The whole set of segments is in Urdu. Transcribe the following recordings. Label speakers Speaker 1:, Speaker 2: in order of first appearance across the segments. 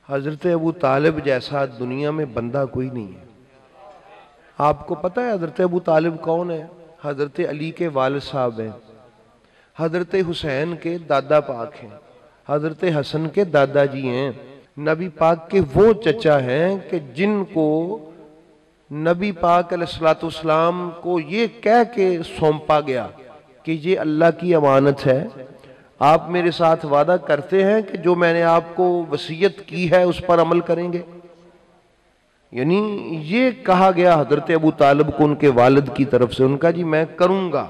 Speaker 1: حضرت ابو طالب جیسا دنیا میں بندہ کوئی نہیں ہے۔ آپ کو پتہ ہے حضرت ابو طالب کون ہے؟ حضرت علی کے والد صاحب ہیں، حضرت حسین کے دادا پاک ہیں، حضرت حسن کے دادا جی ہیں، نبی پاک کے وہ چچا ہیں کہ جن کو نبی پاک علیہ السلام کو یہ کہہ کے سونپا گیا کہ یہ اللہ کی امانت ہے، آپ میرے ساتھ وعدہ کرتے ہیں کہ جو میں نے آپ کو وصیت کی ہے اس پر عمل کریں گے؟ یعنی یہ کہا گیا حضرت ابو طالب کو ان کے والد کی طرف سے، ان کا جی میں کروں گا۔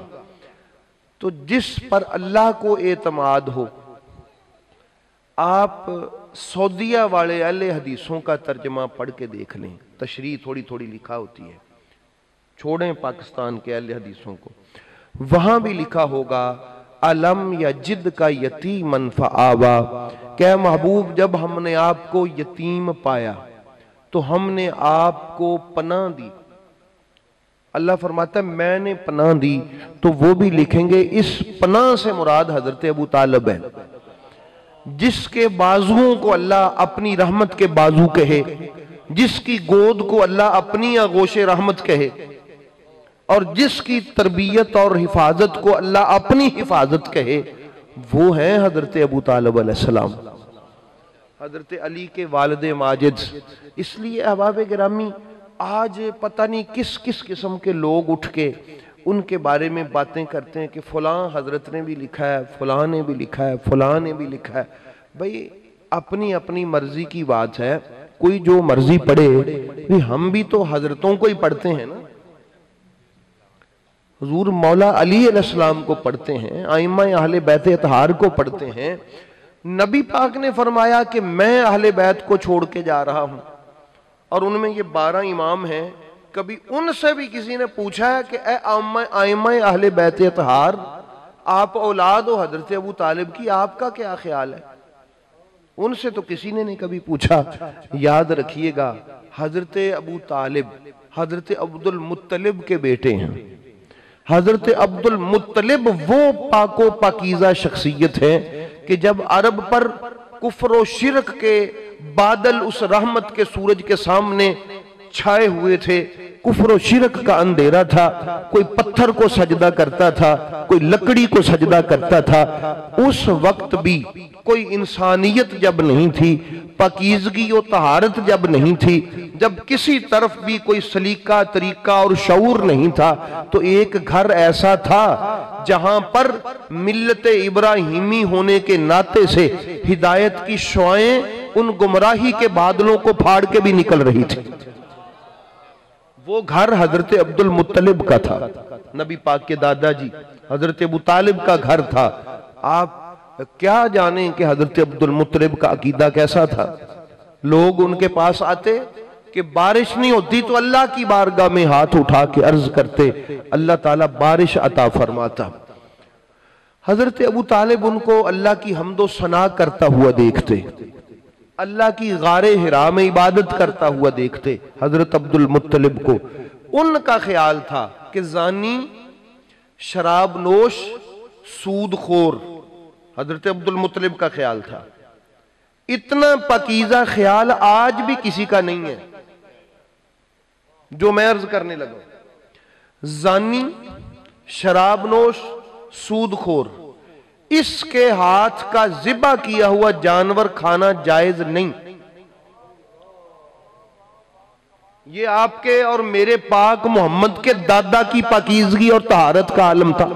Speaker 1: تو جس پر اللہ کو اعتماد ہو، آپ سعودیہ والے اہل حدیثوں کا ترجمہ پڑھ کے دیکھ لیں، تشریح تھوڑی تھوڑی لکھا ہوتی ہے، چھوڑیں پاکستان کے اہل حدیثوں کو، وہاں بھی لکھا ہوگا علم یجد کا یتیمن فآوا، کہ محبوب جب ہم نے آپ کو یتیم پایا تو ہم نے آپ کو پناہ دی۔ اللہ فرماتا ہے میں نے پناہ دی، تو وہ بھی لکھیں گے اس پناہ سے مراد حضرت ابو طالب ہے، جس کے بازوؤں کو اللہ اپنی رحمت کے بازو کہے، جس کی گود کو اللہ اپنی آغوش رحمت کہے، اور جس کی تربیت اور حفاظت کو اللہ اپنی حفاظت کہے، وہ ہیں حضرت ابو طالب علیہ السلام، حضرت علی کے والد ماجد۔ اس لیے احباب گرامی آج پتہ نہیں کس کس قسم کے لوگ اٹھ کے ان کے بارے میں باتیں کرتے ہیں کہ فلاں حضرت نے بھی لکھا ہے، فلاں نے بھی لکھا ہے، فلاں نے بھی لکھا ہے۔ بھئی اپنی اپنی مرضی کی بات ہے، کوئی جو مرضی پڑھے، ہم بھی تو حضرتوں کو ہی پڑھتے ہیں نا، حضور مولا علی علیہ السلام کو پڑھتے ہیں، ائمہ اہل بیت اطہار کو پڑھتے ہیں۔ نبی پاک نے فرمایا کہ میں اہل بیت کو چھوڑ کے جا رہا ہوں، اور ان میں یہ 12 امام ہیں، کبھی ان سے بھی کسی نے پوچھا ہے کہ اے ائمہ اہل بیت اطہار، آپ اولاد ہو حضرت ابو طالب کی، آپ کا کیا خیال ہے؟ ان سے تو کسی نے نہیں کبھی پوچھا۔ یاد رکھیے گا حضرت ابو طالب حضرت عبد المطلب کے بیٹے ہیں۔ حضرت عبد المطلب وہ پاک و پاکیزہ شخصیت ہے کہ جب عرب پر کفر و شرک کے بادل اس رحمت کے سورج کے سامنے چھائے ہوئے تھے، کفر و شرک کا اندھیرا تھا، کوئی پتھر کو سجدہ کرتا تھا، کوئی لکڑی کو سجدہ کرتا تھا، اس وقت بھی کوئی انسانیت جب نہیں تھی، پاکیزگی و طہارت جب نہیں تھی، جب کسی طرف بھی کوئی سلیقہ طریقہ اور شعور نہیں تھا، تو ایک گھر ایسا تھا جہاں پر ملت ابراہیمی ہونے کے ناطے سے ہدایت کی شعائیں ان گمراہی کے بادلوں کو پھاڑ کے بھی نکل رہی تھی۔ وہ گھر حضرت عبد المطلب کا تھا، نبی پاک کے دادا جی حضرت ابو طالب کا گھر تھا۔ آپ کیا جانیں کہ حضرت عبد المطلب کا عقیدہ کیسا تھا؟ لوگ ان کے پاس آتے کہ بارش نہیں ہوتی تو اللہ کی بارگاہ میں ہاتھ اٹھا کے عرض کرتے، اللہ تعالیٰ بارش عطا فرماتا۔ حضرت ابو طالب ان کو اللہ کی حمد و ثنا کرتا ہوا دیکھتے، اللہ کی غار حرا میں عبادت کرتا ہوا دیکھتے حضرت عبد المطلب کو۔ ان کا خیال تھا کہ زانی، شراب نوش، سود خور، حضرت عبد المطلب کا خیال تھا۔ اتنا پاکیزہ خیال آج بھی کسی کا نہیں ہے جو میں عرض کرنے لگا۔ زانی، شراب نوش، سود خور، اس کے ہاتھ کا ذبح کیا ہوا جانور کھانا جائز نہیں۔ یہ آپ کے اور میرے پاک محمد کے دادا کی پاکیزگی اور طہارت کا عالم تھا۔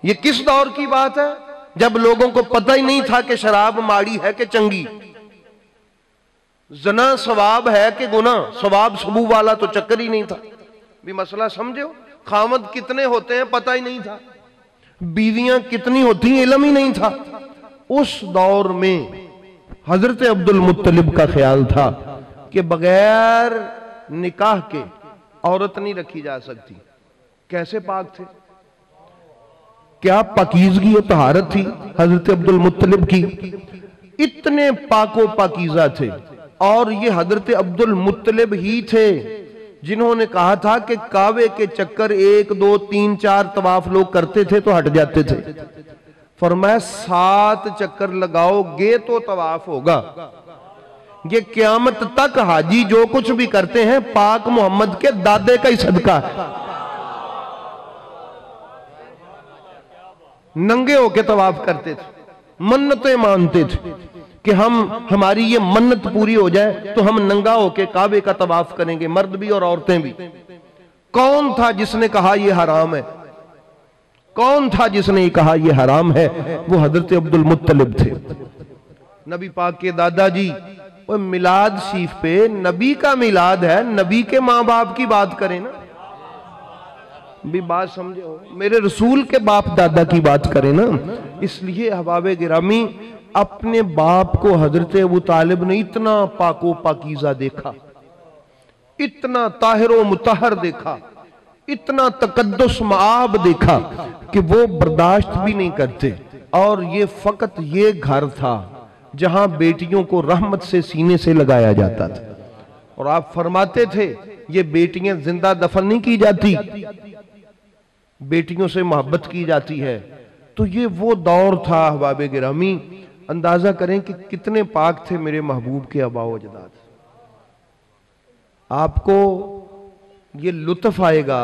Speaker 1: یہ کس دور کی بات ہے؟ جب لوگوں کو پتہ ہی نہیں تھا کہ شراب ماڑی ہے کہ چنگی، زنا ثواب ہے کہ گناہ، ثواب ثبو والا تو چکر ہی نہیں تھا۔ بھی مسئلہ سمجھو، خامد کتنے ہوتے ہیں پتہ ہی نہیں تھا، بیویاں کتنی ہوتی ہیں علم ہی نہیں تھا۔ اس دور میں حضرت عبد المطلب کا خیال تھا کہ بغیر نکاح کے عورت نہیں رکھی جا سکتی۔ کیسے پاک تھے، کیا پاکیزگی و طہارت تھی حضرت عبد المطلب کی، اتنے پاک و پاکیزہ تھے۔ اور یہ حضرت عبد المطلب ہی تھے جنہوں نے کہا تھا کہ کعبے کے چکر 1 2 3 4 طواف لوگ کرتے تھے تو ہٹ جاتے تھے، فرمایا 7 چکر لگاؤ گے تو طواف ہوگا. یہ قیامت تک حاجی جو کچھ بھی کرتے ہیں پاک محمد کے دادے کا ہی صدقہ ہے. ننگے ہو کے طواف کرتے تھے, منتیں مانتے تھے کہ ہماری یہ منت پوری ہو جائے تو ہم ننگا ہو کے کعبے کا طواف کریں گے, مرد بھی اور عورتیں بھی. کون تھا جس نے کہا یہ حرام ہے؟ کون تھا جس نے کہا یہ حرام ہے؟ وہ حضرت عبد المطلب تھے, نبی پاک کے دادا جی. میلاد شریف پہ نبی کا میلاد ہے, نبی کے ماں باپ کی بات کریں نا, بھی بات سمجھے ہو, میرے رسول کے باپ دادا کی بات کریں نا. اس لیے احباب گرامی اپنے باپ کو حضرت ابو طالب نے اتنا پاک و پاکیزہ دیکھا, اتنا طاہر و مطہر دیکھا, اتنا تقدس معاب دیکھا کہ وہ برداشت بھی نہیں کرتے. اور یہ فقط یہ گھر تھا جہاں بیٹیوں کو رحمت سے سینے سے لگایا جاتا تھا. اور آپ فرماتے تھے یہ بیٹیاں زندہ دفن نہیں کی جاتی, بیٹیوں سے محبت کی جاتی ہے. تو یہ وہ دور تھا احباب گرامی. اندازہ کریں کہ کتنے پاک تھے میرے محبوب کے آباء و اجداد. آپ کو یہ لطف آئے گا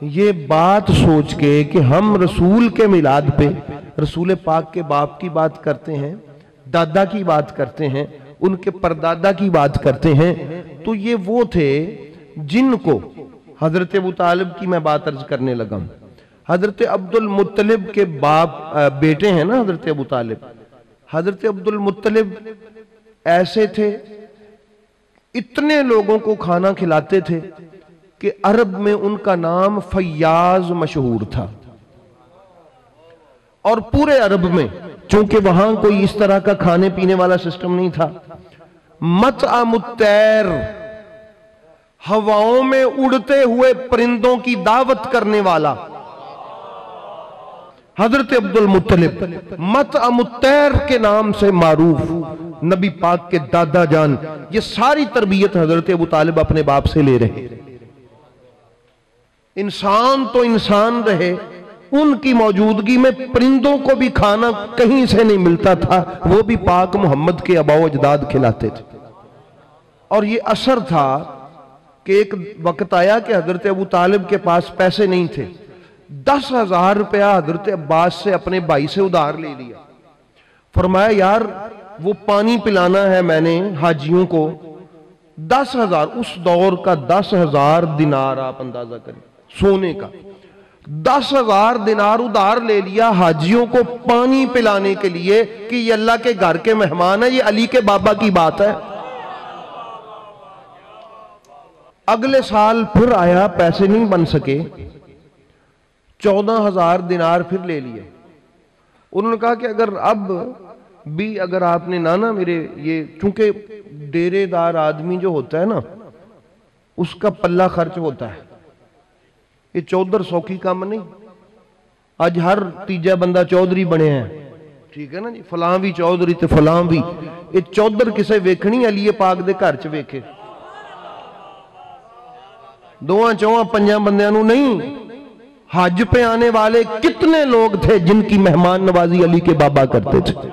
Speaker 1: یہ بات سوچ کے کہ ہم رسول کے میلاد پہ رسول پاک کے باپ کی بات کرتے ہیں, دادا کی بات کرتے ہیں, ان کے پردادا کی بات کرتے ہیں. تو یہ وہ تھے جن کو حضرت ابو طالب کی میں بات عرض کرنے لگا. حضرت عبد المطلب کے باپ بیٹے ہیں نا حضرت ابو طالب. حضرت عبد المطلب ایسے تھے, اتنے لوگوں کو کھانا کھلاتے تھے کہ عرب میں ان کا نام فیاض مشہور تھا. اور پورے عرب میں چونکہ وہاں کوئی اس طرح کا کھانے پینے والا سسٹم نہیں تھا. مطعم الطیر, ہواؤں میں اڑتے ہوئے پرندوں کی دعوت کرنے والا حضرت عبد المطلب مطعم الطیر کے نام سے معروف نبی پاک کے دادا جان. یہ ساری تربیت حضرت ابو طالب اپنے باپ سے لے رہے. انسان تو انسان رہے, ان کی موجودگی میں پرندوں کو بھی کھانا کہیں سے نہیں ملتا تھا, وہ بھی پاک محمد کے آباء و اجداد کھلاتے تھے. اور یہ اثر تھا کہ ایک وقت آیا کہ حضرت ابو طالب کے پاس پیسے نہیں تھے. 10,000 روپیہ حضرت عباس سے اپنے بھائی سے ادھار لے لیا. فرمایا یار وہ پانی پلانا ہے میں نے حاجیوں کو. 10,000 اس دور کا 10,000 دینار, آپ اندازہ کریں سونے کا. 10,000 دینار ادھار لے لیا حاجیوں کو پانی پلانے کے لیے کہ یہ اللہ کے گھر کے مہمان ہے, یہ علی کے بابا کی بات ہے. اگلے سال پھر آیا, پیسے نہیں بن سکے, 14,000 دینار پھر لے لیے. انہوں نے کہا کہ اگر اب بھی اگر آپ نے نانا میرے یہ, چونکہ ڈیرے دار آدمی جو ہوتا ہے نا اس کا پلہ خرچ ہوتا ہے, یہ 1400 کی کام نہیں. آج ہر تیجا بندہ چودھری بنے ہیں, ٹھیک ہے نا جی, فلاں بھی چودھری تے فلاں بھی. یہ چودھر کسے ویکھنی علی پاک دے گھر چ ویکھے, دوواں چواں پنجاں بندیاں نو نہیں. حج پہ آنے والے کتنے لوگ تھے جن کی مہمان نوازی علی کے بابا کرتے تھے.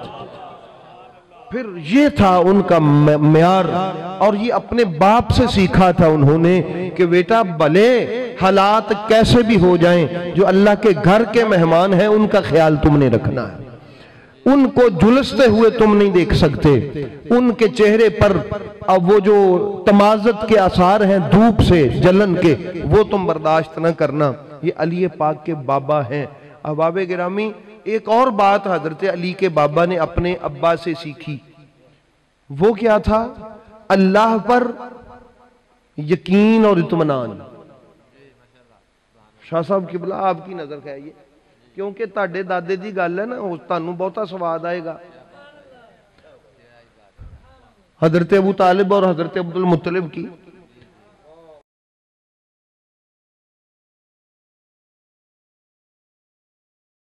Speaker 1: پھر یہ تھا ان کا معیار, اور یہ اپنے باپ سے سیکھا تھا انہوں نے کہ بیٹا بھلے حالات کیسے بھی ہو جائیں, جو اللہ کے گھر کے مہمان ہیں ان کا خیال تم نے رکھنا ہے. ان کو جھلستے ہوئے تم نہیں دیکھ سکتے, ان کے چہرے پر اب وہ جو تمازت کے آثار ہیں دھوپ سے جلن کے, وہ تم برداشت نہ کرنا. یہ علی پاک کے بابا ہیں. احباب گرامی ایک اور بات حضرت علی کے بابا نے اپنے ابا سے سیکھی, وہ کیا تھا؟ اللہ پر یقین اور اطمینان. شاہ صاحب قبلہ آپ کی نظر کہیے, کیونکہ تاڑے دادے دی گل ہے نا, تانوں بہتا سواد آئے گا. حضرت ابو طالب اور حضرت عبد المطلب کی